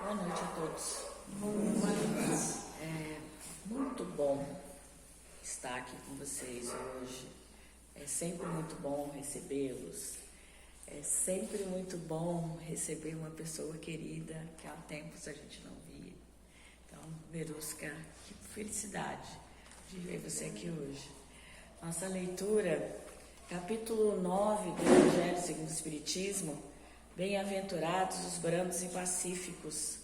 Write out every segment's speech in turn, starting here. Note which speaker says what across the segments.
Speaker 1: Boa noite a todos. É muito bom estar aqui com vocês hoje. É sempre muito bom recebê-los. É sempre muito bom receber uma pessoa querida que há tempos a gente não via. Então, Verusca, que felicidade de ver você aqui hoje. Nossa leitura, capítulo 9 do Evangelho segundo o Espiritismo, Bem-aventurados os brandos e pacíficos,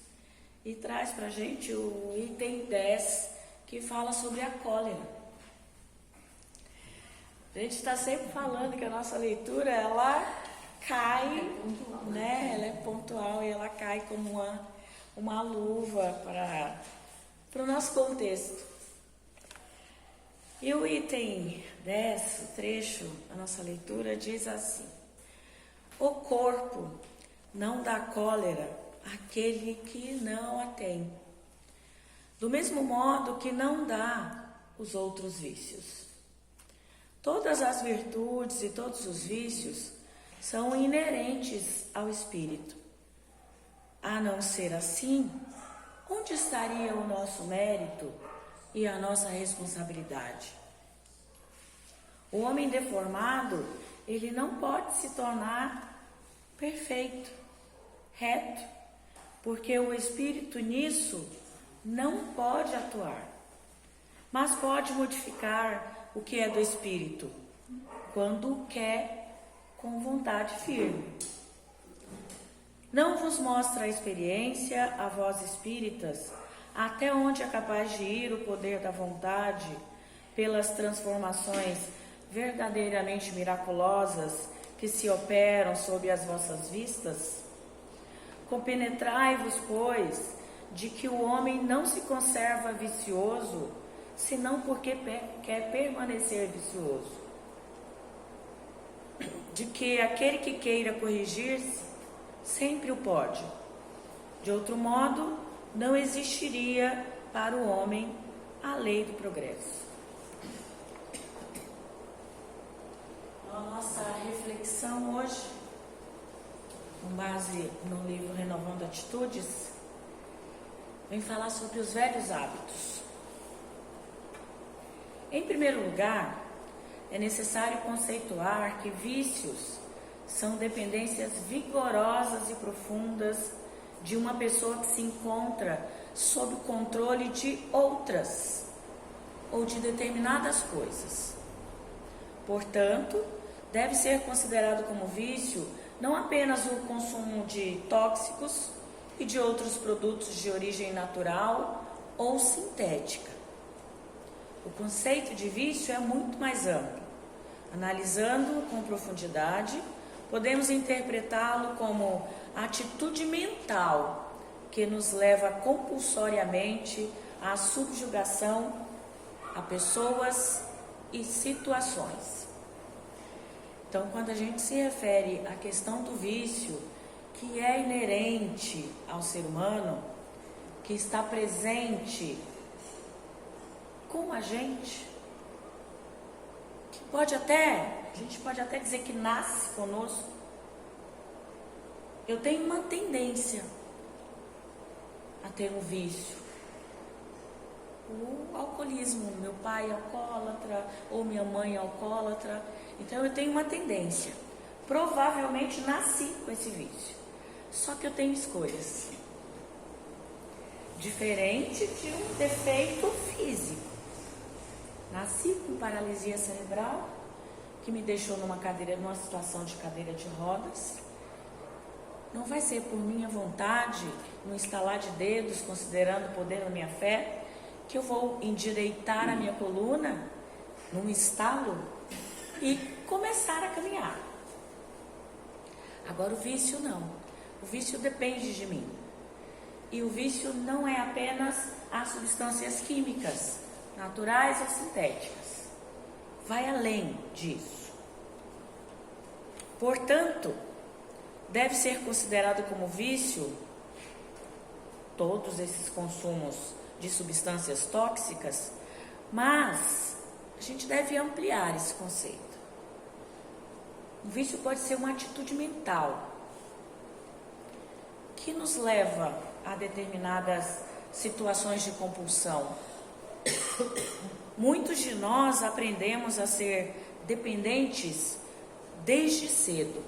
Speaker 1: e traz para a gente o item 10, que fala sobre a cólera. A gente está sempre falando que a nossa leitura, ela cai, né? Ela é pontual e ela cai como uma luva para o nosso contexto. E o item 10, o trecho da nossa leitura, diz assim: o corpo não dá cólera àquele que não a tem, do mesmo modo que não dá os outros vícios. Todas as virtudes e todos os vícios são inerentes ao espírito. A não ser assim, onde estaria o nosso mérito e a nossa responsabilidade? O homem deformado, ele não pode se tornar perfeito, reto, porque o espírito nisso não pode atuar, mas pode modificar o que é do espírito, quando quer, com vontade firme. Não vos mostra a experiência, a vós espíritas, até onde é capaz de ir o poder da vontade, pelas transformações verdadeiramente miraculosas que se operam sob as vossas vistas? Compenetrai-vos, pois, de que o homem não se conserva vicioso, senão porque quer permanecer vicioso. De que aquele que queira corrigir-se, sempre o pode. De outro modo, não existiria para o homem a lei do progresso. A nossa reflexão hoje, com base no livro Renovando Atitudes, vem falar sobre os velhos hábitos. Em primeiro lugar, é necessário conceituar que vícios são dependências vigorosas e profundas de uma pessoa que se encontra sob o controle de outras ou de determinadas coisas. Portanto, deve ser considerado como vício não apenas o consumo de tóxicos e de outros produtos de origem natural ou sintética. O conceito de vício é muito mais amplo. Analisando com profundidade, podemos interpretá-lo como atitude mental que nos leva compulsoriamente à subjugação a pessoas e situações. Então, quando a gente se refere à questão do vício, que é inerente ao ser humano, que está presente com a gente, que a gente pode até dizer que nasce conosco. Eu tenho uma tendência a ter um vício. O alcoolismo, meu pai é alcoólatra, ou minha mãe é alcoólatra, então eu tenho uma tendência. Provavelmente nasci com esse vício, só que eu tenho escolhas. Diferente de um defeito físico. Nasci com paralisia cerebral, que me deixou numa situação de cadeira de rodas. Não vai ser por minha vontade, no estalar de dedos, considerando o poder da minha fé, que eu vou endireitar a minha coluna num estalo e começar a caminhar. Agora o vício não. O vício depende de mim. E o vício não é apenas as substâncias químicas, naturais ou sintéticas. Vai além disso. Portanto, deve ser considerado como vício todos esses consumos de substâncias tóxicas, mas a gente deve ampliar esse conceito. O vício pode ser uma atitude mental que nos leva a determinadas situações de compulsão. Muitos de nós aprendemos a ser dependentes desde cedo,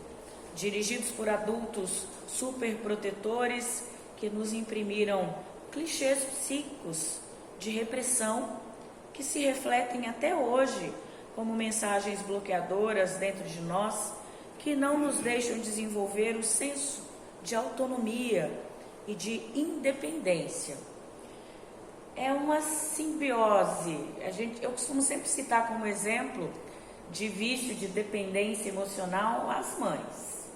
Speaker 1: dirigidos por adultos superprotetores que nos imprimiram clichês psíquicos de repressão que se refletem até hoje como mensagens bloqueadoras dentro de nós que não nos deixam desenvolver o senso de autonomia e de independência. É uma simbiose. Eu costumo sempre citar como exemplo de vício de dependência emocional as mães.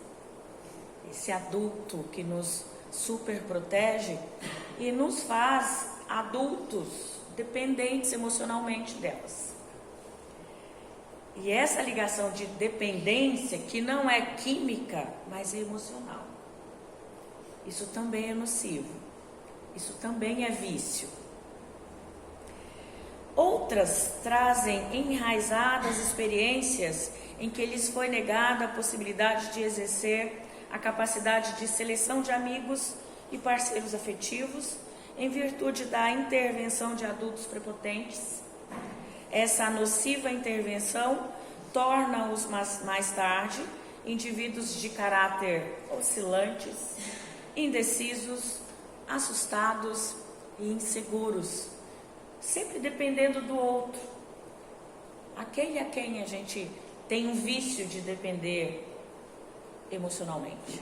Speaker 1: Esse adulto que nos super protege e nos faz adultos dependentes emocionalmente delas. E essa ligação de dependência, que não é química, mas é emocional, isso também é nocivo, isso também é vício. Outras trazem enraizadas experiências em que lhes foi negada a possibilidade de exercer a capacidade de seleção de amigos e parceiros afetivos em virtude da intervenção de adultos prepotentes. Essa nociva intervenção torna-os mais tarde indivíduos de caráter oscilantes, indecisos, assustados e inseguros, sempre dependendo do outro. Aquele a quem a gente tem um vício de depender emocionalmente.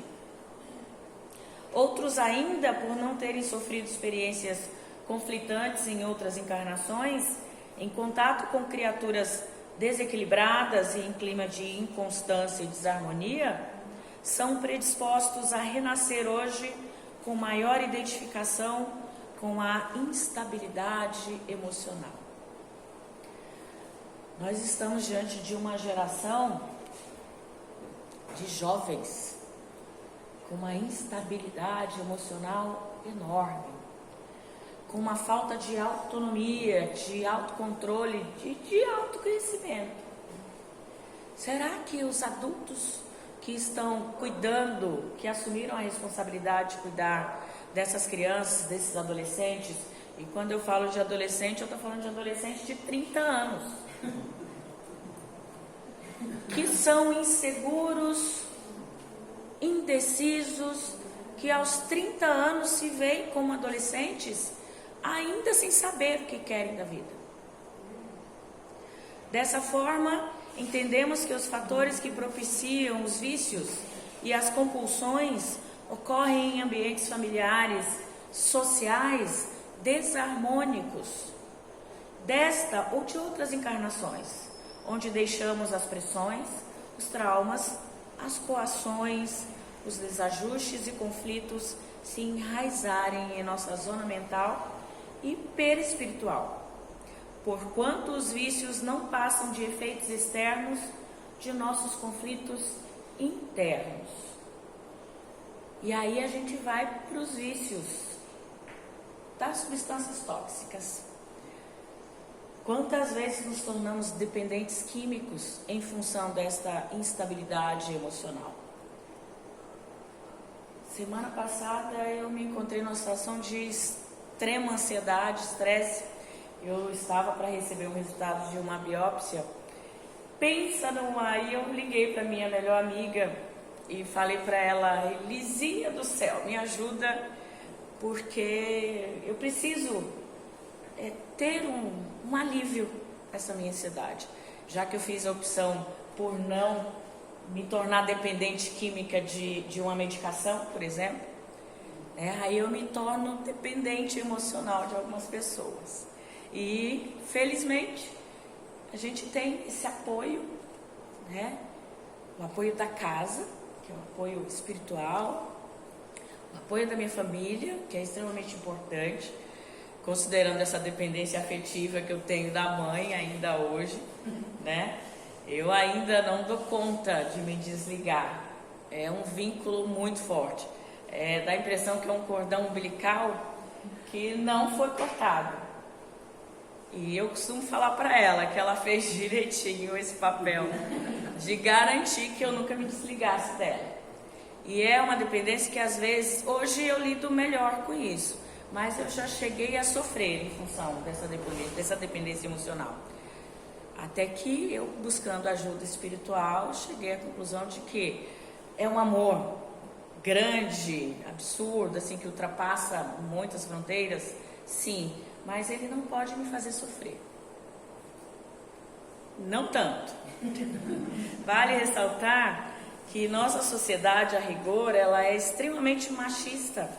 Speaker 1: Outros ainda, por não terem sofrido experiências conflitantes em outras encarnações, em contato com criaturas desequilibradas e em clima de inconstância e desarmonia, são predispostos a renascer hoje com maior identificação com a instabilidade emocional. Nós estamos diante de uma geração de jovens com uma instabilidade emocional enorme, com uma falta de autonomia, de autocontrole, de autoconhecimento. Será que os adultos que estão cuidando, que assumiram a responsabilidade de cuidar dessas crianças, desses adolescentes, e quando eu falo de adolescente, eu estou falando de adolescentes de 30 anos, que são inseguros, indecisos, que aos 30 anos se veem como adolescentes, ainda sem saber o que querem da vida. Dessa forma, entendemos que os fatores que propiciam os vícios e as compulsões ocorrem em ambientes familiares, sociais, desarmônicos, desta ou de outras encarnações, onde deixamos as pressões, os traumas, as coações, os desajustes e conflitos se enraizarem em nossa zona mental e perispiritual, porquanto os vícios não passam de efeitos externos de nossos conflitos internos. E aí a gente vai para os vícios das substâncias tóxicas. Quantas vezes nos tornamos dependentes químicos em função desta instabilidade emocional? Semana passada eu me encontrei numa situação de extrema ansiedade, estresse. Eu estava para receber o resultado de uma biópsia. Aí eu liguei para minha melhor amiga e falei para ela: Lizinha do céu, me ajuda, porque eu preciso ter um alívio nessa minha ansiedade, já que eu fiz a opção por não me tornar dependente química de uma medicação, por exemplo, aí eu me torno dependente emocional de algumas pessoas. E felizmente a gente tem esse apoio, o apoio da casa, que é o apoio espiritual, o apoio da minha família, que é extremamente importante, considerando essa dependência afetiva que eu tenho da mãe ainda hoje, Eu ainda não dou conta de me desligar. É um vínculo muito forte. Dá a impressão que é um cordão umbilical que não foi cortado. E eu costumo falar para ela que ela fez direitinho esse papel de garantir que eu nunca me desligasse dela. E é uma dependência que às vezes, hoje eu lido melhor com isso, mas eu já cheguei a sofrer em função dessa dependência emocional. Até que eu, buscando ajuda espiritual, cheguei à conclusão de que é um amor grande, absurdo, assim, que ultrapassa muitas fronteiras, sim, mas ele não pode me fazer sofrer. Não tanto. Vale ressaltar que nossa sociedade, a rigor, ela é extremamente machista,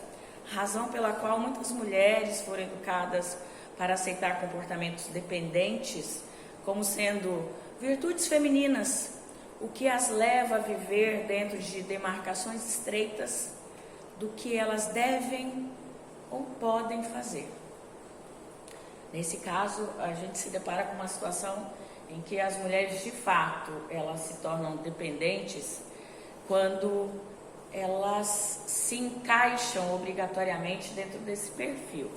Speaker 1: razão pela qual muitas mulheres foram educadas para aceitar comportamentos dependentes como sendo virtudes femininas, o que as leva a viver dentro de demarcações estreitas do que elas devem ou podem fazer. Nesse caso, a gente se depara com uma situação em que as mulheres, de fato, elas se tornam dependentes quando elas se encaixam obrigatoriamente dentro desse perfil.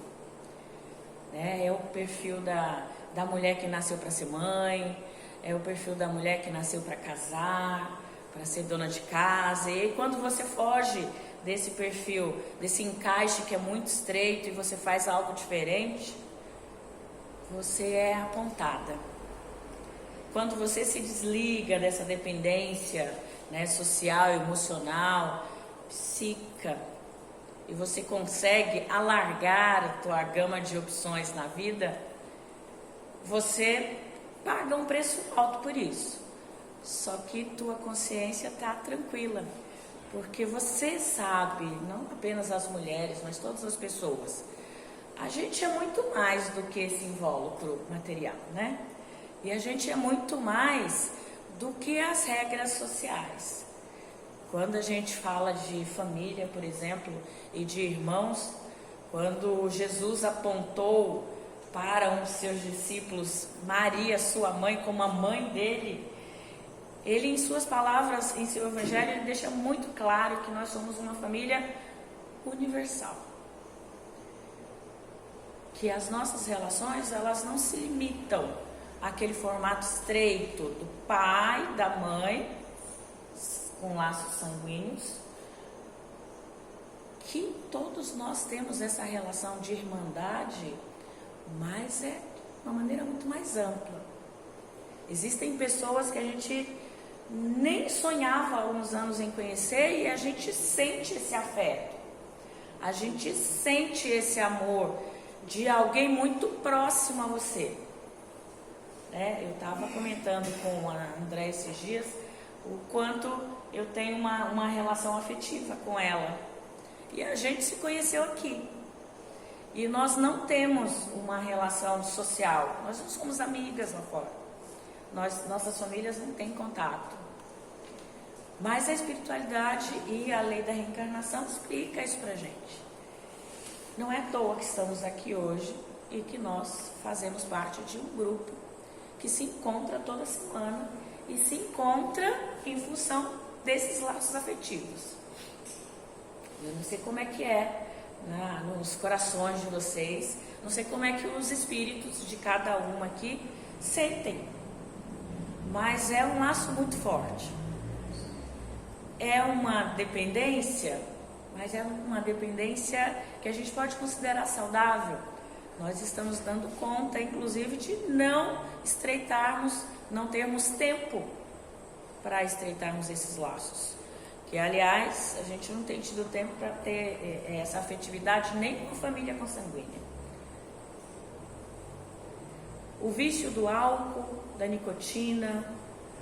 Speaker 1: É o perfil da mulher que nasceu para ser mãe, é o perfil da mulher que nasceu para casar, para ser dona de casa. E aí, quando você foge desse perfil, desse encaixe que é muito estreito e você faz algo diferente, você é apontada. Quando você se desliga dessa dependência, né, social, emocional, psíquica, e você consegue alargar a tua gama de opções na vida, você paga um preço alto por isso. Só que tua consciência está tranquila, porque você sabe, não apenas as mulheres, mas todas as pessoas, a gente é muito mais do que esse invólucro material, né? E a gente é muito mais do que as regras sociais. Quando a gente fala de família, por exemplo, e de irmãos, quando Jesus apontou para um dos seus discípulos, Maria, sua mãe, como a mãe dele, ele, em suas palavras, em seu evangelho, ele deixa muito claro que nós somos uma família universal. Que as nossas relações, elas não se limitam àquele formato estreito do pai, da mãe, com laços sanguíneos, que todos nós temos essa relação de irmandade, mas é de uma maneira muito mais ampla. Existem pessoas que a gente nem sonhava há alguns anos em conhecer e a gente sente esse afeto, a gente sente esse amor de alguém muito próximo a você. Eu estava comentando com a André esses dias o quanto eu tenho uma relação afetiva com ela. E a gente se conheceu aqui. E nós não temos uma relação social, nós não somos amigas lá fora. Nossas famílias não têm contato. Mas a espiritualidade e a lei da reencarnação explica isso pra gente. Não é à toa que estamos aqui hoje e que nós fazemos parte de um grupo que se encontra toda semana e se encontra em função desses laços afetivos. Eu não sei como é que é nos corações de vocês, não sei como é que os espíritos de cada um aqui sentem, mas é um laço muito forte. É uma dependência, mas é uma dependência que a gente pode considerar saudável. Nós estamos dando conta, inclusive, de não estreitarmos, não termos tempo para estreitarmos esses laços. Que, aliás, a gente não tem tido tempo para ter essa afetividade nem com a família consanguínea. O vício do álcool, da nicotina,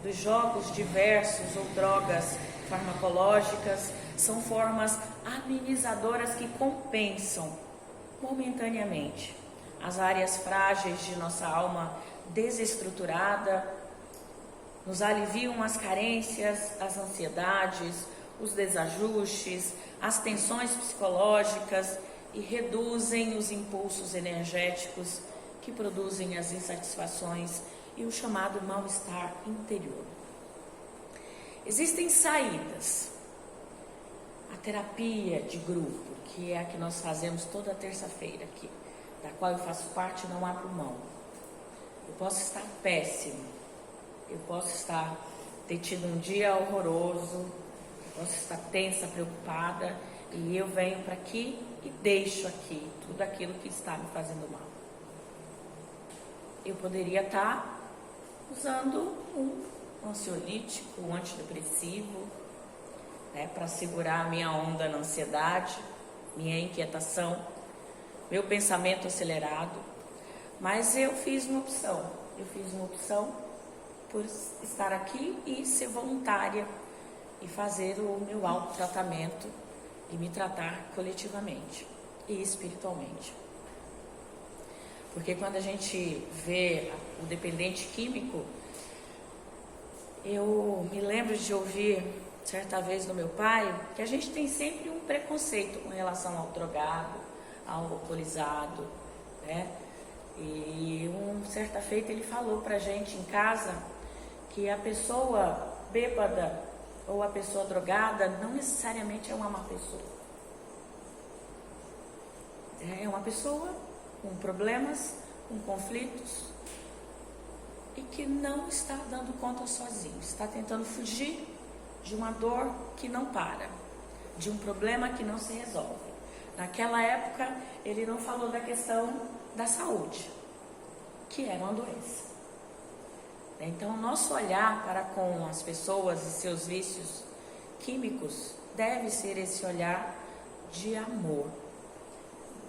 Speaker 1: dos jogos diversos ou drogas farmacológicas são formas amenizadoras que compensam momentaneamente as áreas frágeis de nossa alma desestruturada, nos aliviam as carências, as ansiedades, os desajustes, as tensões psicológicas e reduzem os impulsos energéticos que produzem as insatisfações e o chamado mal-estar interior. Existem saídas. A terapia de grupo, que é a que nós fazemos toda terça-feira aqui, da qual eu faço parte, não abro mão. Eu posso estar péssimo, eu posso ter tido um dia horroroso, posso estar tensa, preocupada, e eu venho para aqui e deixo aqui tudo aquilo que está me fazendo mal. Eu poderia estar usando um ansiolítico, um antidepressivo, né, para segurar a minha onda na ansiedade, minha inquietação, meu pensamento acelerado. Mas eu fiz uma opção por estar aqui e ser voluntária e fazer o meu autotratamento e me tratar coletivamente e espiritualmente. Porque quando a gente vê o dependente químico, eu me lembro de ouvir certa vez do meu pai que a gente tem sempre um preconceito com relação ao drogado, ao alcoolizado, né? E certa feita ele falou pra gente em casa que a pessoa bêbada ou a pessoa drogada não necessariamente é uma má pessoa. É uma pessoa com problemas, com conflitos e que não está dando conta sozinho, está tentando fugir de uma dor que não para, de um problema que não se resolve. Naquela época ele não falou da questão da saúde, que era uma doença. Então, nosso olhar para com as pessoas e seus vícios químicos deve ser esse olhar de amor,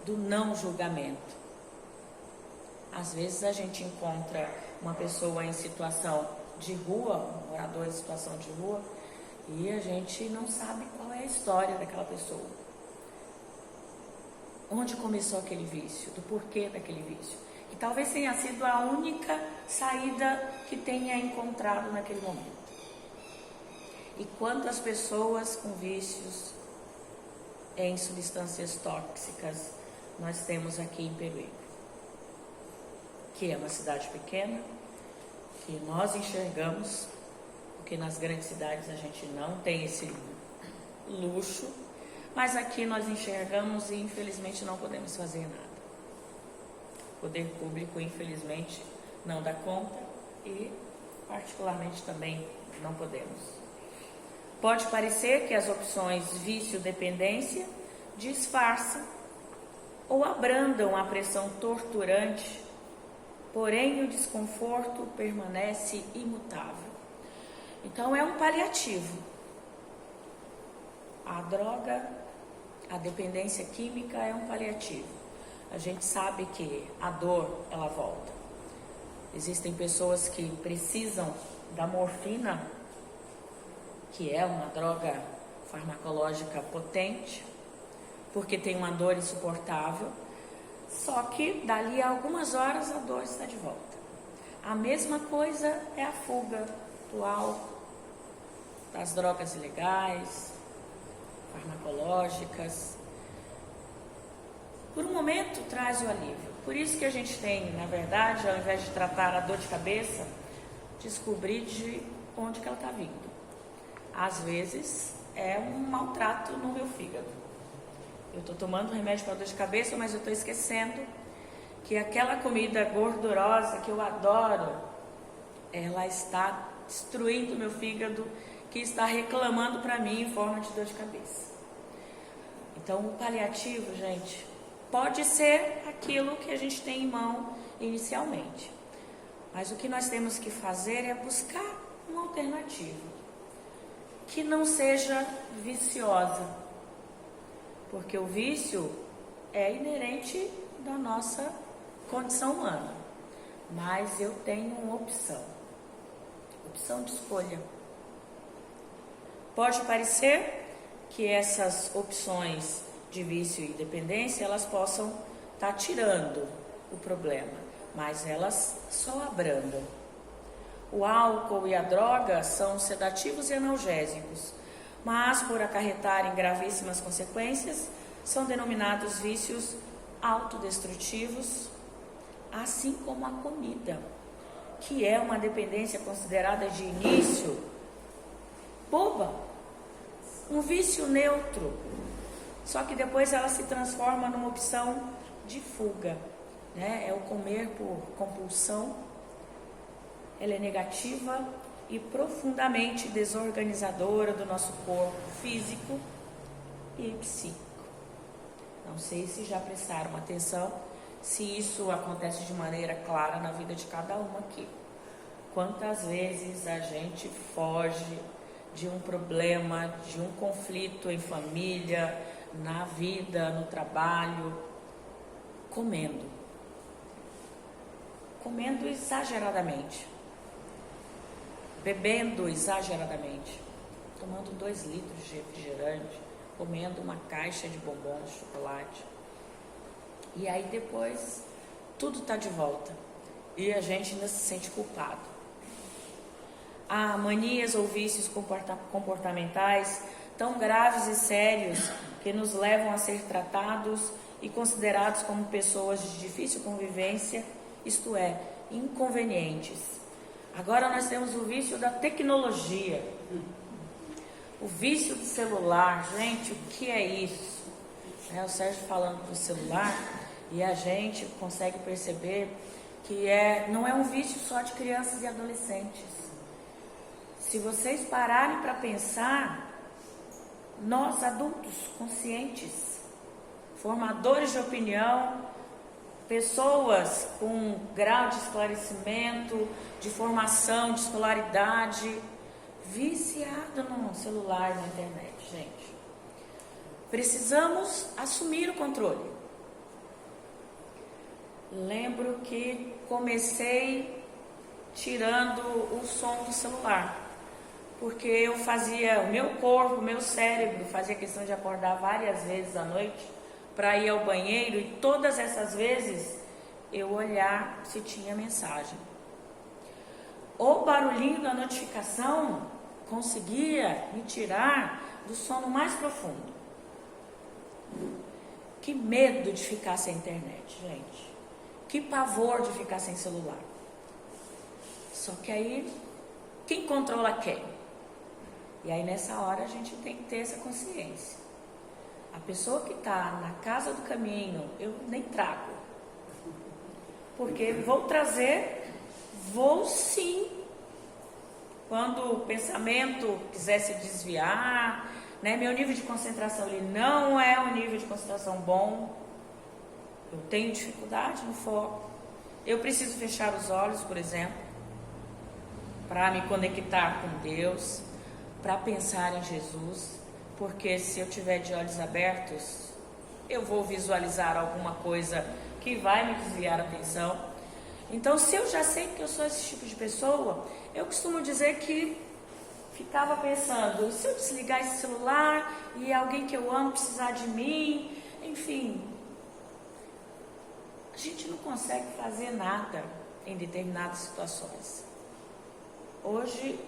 Speaker 1: do não julgamento. Às vezes a gente encontra uma pessoa em situação de rua, um morador em situação de rua, e a gente não sabe qual é a história daquela pessoa. Onde começou aquele vício, do porquê daquele vício. E talvez tenha sido a única saída que tenha encontrado naquele momento. E quantas pessoas com vícios em substâncias tóxicas nós temos aqui em Peruíbe, que é uma cidade pequena, que nós enxergamos, porque nas grandes cidades a gente não tem esse luxo, mas aqui nós enxergamos e infelizmente não podemos fazer nada. O poder público infelizmente não dá conta e particularmente também não podemos. Pode parecer que as opções vício-dependência disfarçam ou abrandam a pressão torturante, porém o desconforto permanece imutável. Então é um paliativo. A droga, a dependência química é um paliativo. A gente sabe que a dor, ela volta. Existem pessoas que precisam da morfina, que é uma droga farmacológica potente, porque tem uma dor insuportável, só que dali a algumas horas a dor está de volta. A mesma coisa é a fuga do álcool, das drogas ilegais, farmacológicas. Por um momento traz o alívio. Por isso que a gente tem, na verdade, ao invés de tratar a dor de cabeça, descobrir de onde que ela está vindo. Às vezes é um maltrato no meu fígado. Eu estou tomando remédio para dor de cabeça, mas eu estou esquecendo que aquela comida gordurosa que eu adoro, ela está destruindo o meu fígado, que está reclamando para mim em forma de dor de cabeça. Então, o paliativo, gente, pode ser aquilo que a gente tem em mão inicialmente. Mas o que nós temos que fazer é buscar uma alternativa que não seja viciosa, porque o vício é inerente da nossa condição humana, mas eu tenho uma opção de escolha. Pode parecer que essas opções de vício e dependência, elas possam estar tirando o problema, mas elas só abrandam. O álcool e a droga são sedativos e analgésicos, mas por acarretarem gravíssimas consequências, são denominados vícios autodestrutivos, assim como a comida, que é uma dependência considerada de início boba, um vício neutro, só que depois ela se transforma numa opção de fuga, né? É o comer por compulsão, ela é negativa e profundamente desorganizadora do nosso corpo físico e psíquico. Não sei se já prestaram atenção, se isso acontece de maneira clara na vida de cada uma aqui. Quantas vezes a gente foge de um problema, de um conflito em família, na vida, no trabalho, comendo exageradamente, bebendo exageradamente, tomando 2 litros de refrigerante, comendo uma caixa de bombons de chocolate. E aí depois tudo está de volta e a gente ainda se sente culpado. Há manias ou vícios comportamentais tão graves e sérios que nos levam a ser tratados e considerados como pessoas de difícil convivência, isto é, inconvenientes. Agora nós temos o vício da tecnologia, o vício do celular. Gente, o que é isso? O Sérgio falando do celular e a gente consegue perceber que não é um vício só de crianças e adolescentes. Se vocês pararem para pensar, nós adultos conscientes, formadores de opinião, pessoas com grau de esclarecimento, de formação, de escolaridade, viciado no celular, na internet, gente. Precisamos assumir o controle. Lembro que comecei tirando o som do celular, porque eu fazia, o meu corpo, o meu cérebro fazia questão de acordar várias vezes à noite para ir ao banheiro e todas essas vezes eu olhar se tinha mensagem. O barulhinho da notificação conseguia me tirar do sono mais profundo. Que medo de ficar sem internet, gente. Que pavor de ficar sem celular. Só que aí, quem controla quem? E aí nessa hora a gente tem que ter essa consciência. A pessoa que está na casa do caminho, eu nem trago. Porque vou sim. Quando o pensamento quiser se desviar, né, meu nível de concentração ele não é um nível de concentração bom. Eu tenho dificuldade no foco. Eu preciso fechar os olhos, por exemplo, para me conectar com Deus, para pensar em Jesus, porque se eu tiver de olhos abertos, eu vou visualizar alguma coisa que vai me desviar a atenção. Então, se eu já sei que eu sou esse tipo de pessoa, eu costumo dizer que ficava pensando, se eu desligar esse celular e alguém que eu amo precisar de mim, enfim, a gente não consegue fazer nada em determinadas situações. Hoje